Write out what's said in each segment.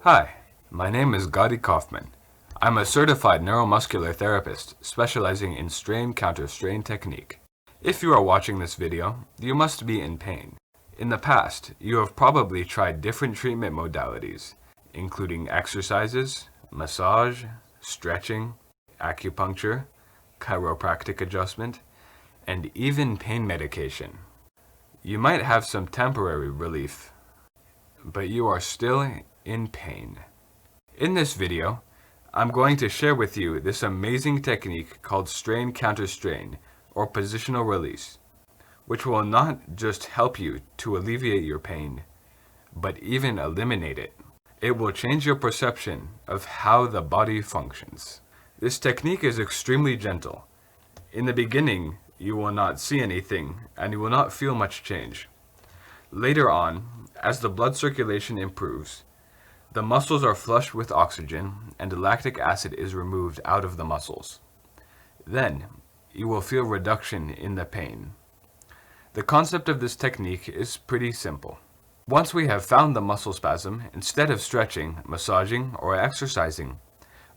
Hi, my name is Gadi Kaufman. I'm a certified neuromuscular therapist specializing in strain counter-strain technique. If you are watching this video, you must be in pain. In the past, you have probably tried different treatment modalities, including exercises, massage, stretching, acupuncture, chiropractic adjustment, and even pain medication. You might have some temporary relief, but you are still in pain. In this video, I'm going to share with you this amazing technique called strain counter-strain, or positional release, which will not just help you to alleviate your pain, but even eliminate it. It will change your perception of how the body functions. This technique is extremely gentle. In the beginning, you will not see anything and you will not feel much change. Later on, as the blood circulation improves, the muscles are flushed with oxygen and lactic acid is removed out of the muscles. Then, you will feel reduction in the pain. The concept of this technique is pretty simple. Once we have found the muscle spasm, instead of stretching, massaging, or exercising,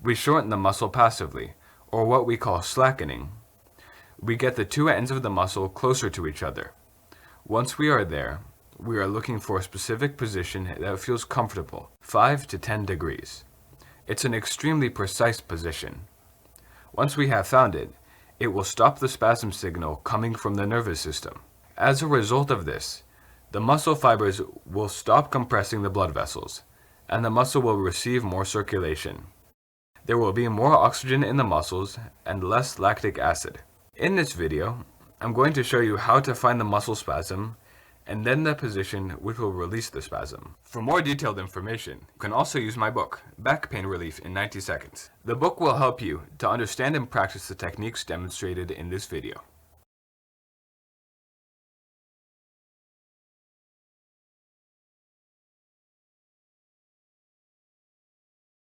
we shorten the muscle passively, or what we call slackening. We get the two ends of the muscle closer to each other. Once we are there, we are looking for a specific position that feels comfortable, 5 to 10 degrees. It's an extremely precise position. Once we have found it, it will stop the spasm signal coming from the nervous system. As a result of this, the muscle fibers will stop compressing the blood vessels, and the muscle will receive more circulation. There will be more oxygen in the muscles and less lactic acid. In this video, I'm going to show you how to find the muscle spasm and then the position which will release the spasm. For more detailed information, you can also use my book, Back Pain Relief in 90 Seconds. The book will help you to understand and practice the techniques demonstrated in this video.